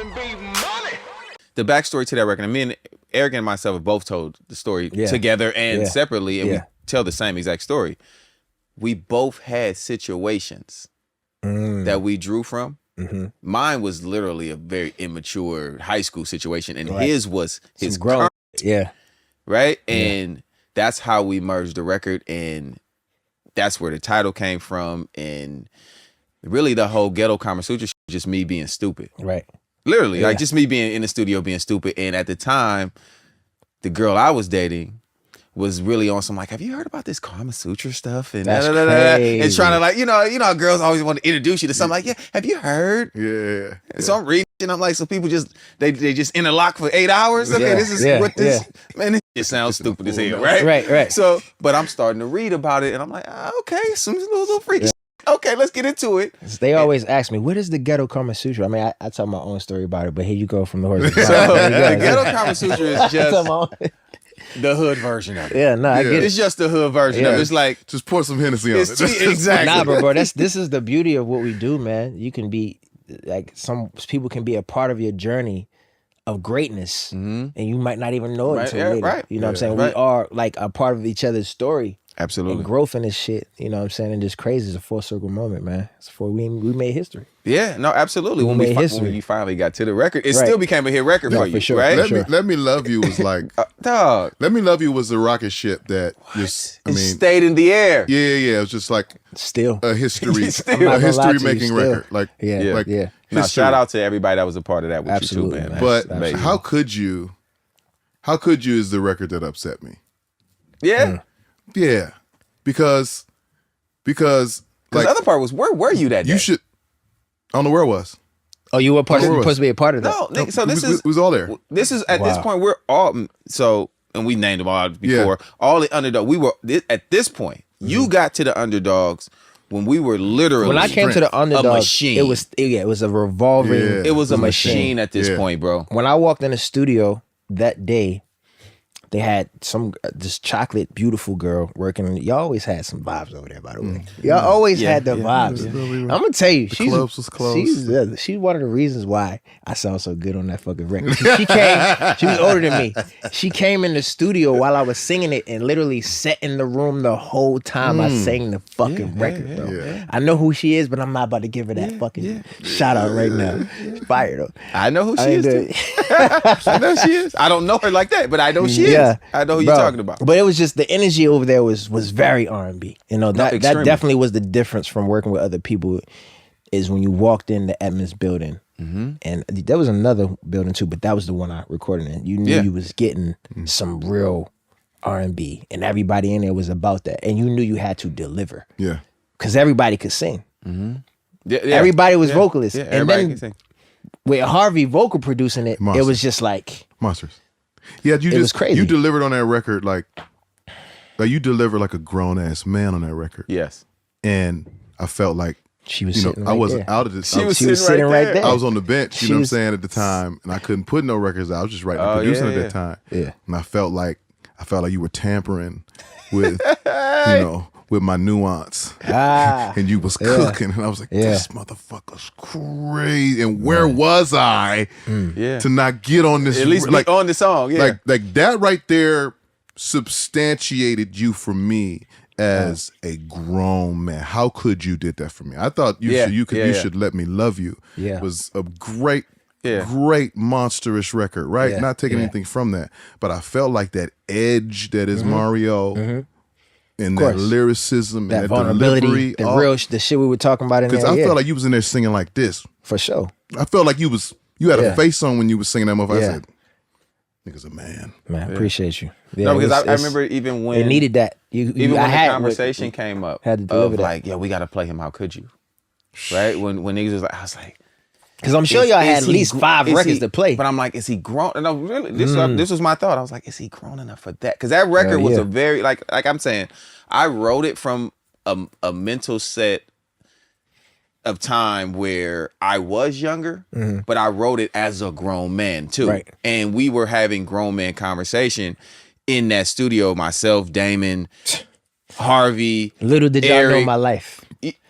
R&B Money. The backstory to that record, and me and Eric and myself have both told the story together and separately, and we tell the same exact story. We both had situations that we drew from. Mine was literally a very immature high school situation, and his was his growth. Right? And that's how we merged the record, and that's where the title came from. And really the whole Ghetto Kama Sutra was just me being stupid. Right. Literally, like just me being in the studio being stupid. And at the time, the girl I was dating was really on some like, have you heard about this Kama Sutra stuff? And that's crazy. And trying to like, you know how girls always want to introduce you to something like, have you heard? Yeah. So I'm reading and I'm like, so people just, they just interlock for 8 hours? Okay, this is what this, man, it just sounds stupid as hell, right? Right. So, but I'm starting to read about it and I'm like, okay, some little freaky shit. Okay, let's get into it. They always ask me, what is the Ghetto Kama Sutra? I mean, I tell my own story about it, but here you go from the horse. So the Ghetto Kama Sutra is just the hood version of it. Yeah, no, I get it. It's just the hood version of it. It's like, just pour some Hennessy on it. Exactly. Nah, bro, this is the beauty of what we do, man. You can be, like, some people can be a part of your journey of greatness, and you might not even know it until later. Right. You know what I'm saying? We are, like, a part of each other's story. Absolutely. And growth in this shit, you know what I'm saying? And just crazy. It's a full circle moment, man. It's for we made history. Yeah, no, absolutely. When you finally got to the record, it still became a hit record for you, sure, right? Let Me Love You was like, dog. Let Me Love You was the rocket ship that it stayed in the air. Yeah. It was just like still a history, Still. a history making record. Like, yeah. No, shout out to everybody that was a part of that with you too, man. But how could you is the record that upset me. Yeah. Yeah. Because like, the other part was, where were you that day? I don't know where it was. Oh, you were supposed to be a part of that? No, so this we was all there. This is, at this point, we're all, and we named them all before, all the underdog. We were, at this point, you got to the underdogs when we were literally when I came to the underdog, a machine. It was a revolving. Yeah. It was a machine at this point, bro. When I walked in the studio that day, they had this chocolate beautiful girl working. Y'all always had some vibes over there, by the way. Y'all always had the vibes. I'm gonna tell you, the clubs was closed. She's one of the reasons why I sound so good on that fucking record. She came. She was older than me. She came in the studio while I was singing it and literally sat in the room the whole time I sang the fucking record, bro. Yeah. I know who she is, but I'm not about to give her that fucking shout out right now. Fire though. I know who she is. I know she is. I don't know her like that, but I know she is. I know who you're talking about. But it was just the energy over there was very R&B. You know, that definitely was the difference from working with other people, is when you walked in the Edmonds building. And there was another building too, but that was the one I recorded in. You knew you was getting some real R&B, and everybody in there was about that. And you knew you had to deliver. Yeah. Because everybody could sing. Everybody was vocalists. Yeah, and everybody then can sing. With Harvey vocal producing it, it was just like monsters. Yeah, it was crazy. You delivered on that record like you delivered like a grown ass man on that record. Yes. And I felt like she was sitting I wasn't out of this. She was sitting right there. I was on the bench, you know what I'm saying, at the time, and I couldn't put no records out. I was just writing and producing at that time. Yeah. And I felt like you were tampering with with my nuance. And you was cooking. And I was like, this motherfucker's crazy. And where was I to not get on this? At least like on the song. Yeah. Like that right there substantiated you for me as a grown man. How could you did that for me? I thought you should Let Me Love You. Yeah. Was a great monstrous record, right? Yeah. Not taking anything from that. But I felt like that edge that is Mario. And that lyricism, that and that vulnerability, delivery, the shit we were talking about in there. Because I felt like you was in there singing like this. For sure. I felt like you had a face on when you was singing that motherfucker. I said, nigga's a man. Man, appreciate you. Yeah, no, because I remember even when it needed that. Even when the conversation came up, had to deliver that. Like, we got to play him. How could you? Right? When niggas was like, I was like, because I'm sure y'all had at least 5 records to play. But I'm like, is he grown? And this was my thought. I was like, is he grown enough for that? Because that record was a very, like I'm saying, I wrote it from a mental set of time where I was younger, but I wrote it as a grown man too. Right. And we were having grown man conversation in that studio, myself, Damon, Harvey. Little did y'all know my life.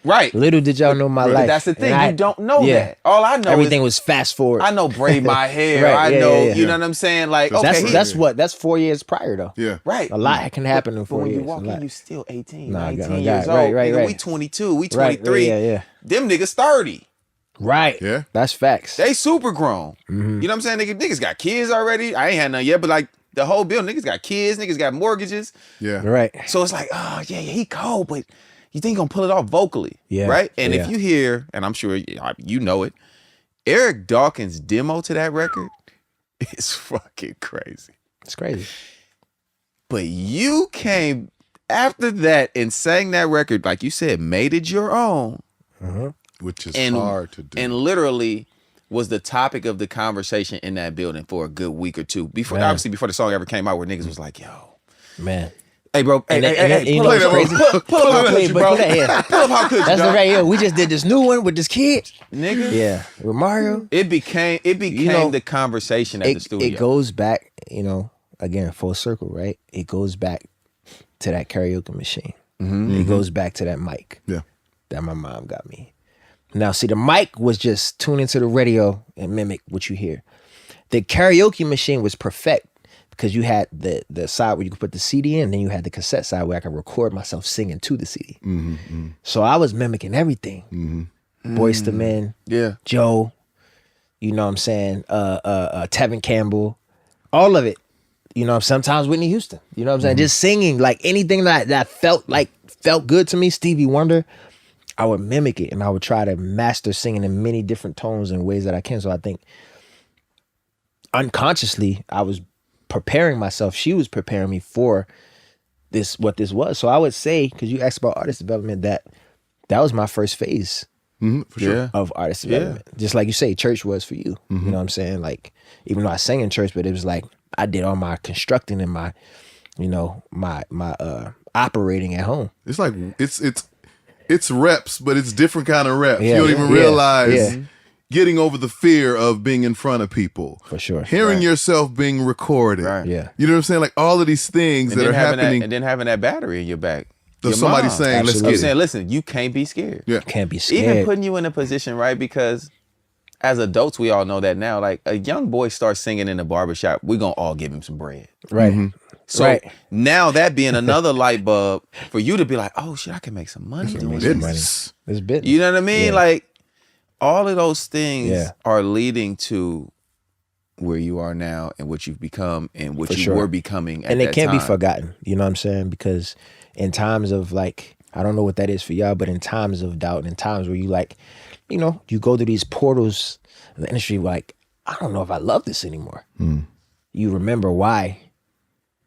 Right. Little did y'all know my life. That's the thing. You don't know that. All I know everything was fast forward. I know braid my hair. I know, you know what I'm saying? Like, okay. That's 4 years prior though. Yeah. Right. A lot can happen in 4 years. When you walk in, you still 18, nah, 19 years old. Nigga, we 22, we 23. Yeah. Them niggas 30. Right. Yeah. That's facts. They super grown. You know what I'm saying? Niggas got kids already. I ain't had none yet, but like the whole bill, niggas got kids, niggas got mortgages. Yeah. Right. So it's like, oh yeah, he cold, but you think he gonna pull it off vocally. Yeah. Right? And if you hear, and I'm sure you know it, Eric Dawkins' demo to that record is fucking crazy. It's crazy. But you came after that and sang that record, like you said, made it your own. Which is hard to do. And literally was the topic of the conversation in that building for a good week or two. Obviously before the song ever came out, where niggas was like, yo. Man. Hey, bro. Hey, pull up how could you, bro. Pull up how could you, that's the right here. We just did this new one with this kid. Nigga. Yeah. With Mario. It became the conversation at the studio. It goes back, again, full circle, right? It goes back to that karaoke machine. It goes back to that mic. Yeah. That my mom got me. Now, see, the mic was just tune into the radio and mimic what you hear. The karaoke machine was perfect because you had the side where you could put the CD in, then you had the cassette side where I could record myself singing to the CD. So I was mimicking everything. Boyz II Men, Joe, you know what I'm saying, Tevin Campbell, all of it. You know, sometimes Whitney Houston, you know what I'm saying? Just singing, like anything that felt good to me, Stevie Wonder, I would mimic it and I would try to master singing in many different tones and ways that I can. So I think unconsciously I was preparing myself. She was preparing me for what this was. So I would say, because you asked about artist development, that was my first phase for sure. of artist development. Just like you say, church was for you. You know what I'm saying? Like, even though I sang in church, but it was like I did all my constructing and my, my operating at home. It's like it's reps, but it's different kind of reps. Yeah, you don't even realize getting over the fear of being in front of people. For sure. Hearing yourself being recorded. Right. Yeah. You know what I'm saying? Like all of these things that are happening. And then having that battery in your back. Somebody saying, let's get it. I'm saying, listen, you can't be scared. Yeah. Can't be scared. Even putting you in a position, right? Because as adults, we all know that now. Like a young boy starts singing in the barbershop, we're going to all give him some bread. Right. So now that being another light bulb for you to be like, oh shit, I can make some money doing Business. It's business. You know what I mean? Yeah. Like all of those things are leading to where you are now and what you've become and what you were becoming at and it that can't time. be forgotten. You know what I'm saying? Because in times of like, I don't know what that is for y'all, but in times of doubt, in times where you like, you go to these portals in the industry like, I don't know if I love this anymore. You remember why.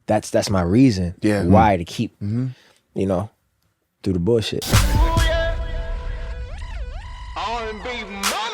That's my reason why to keep, through the bullshit. R&B Money.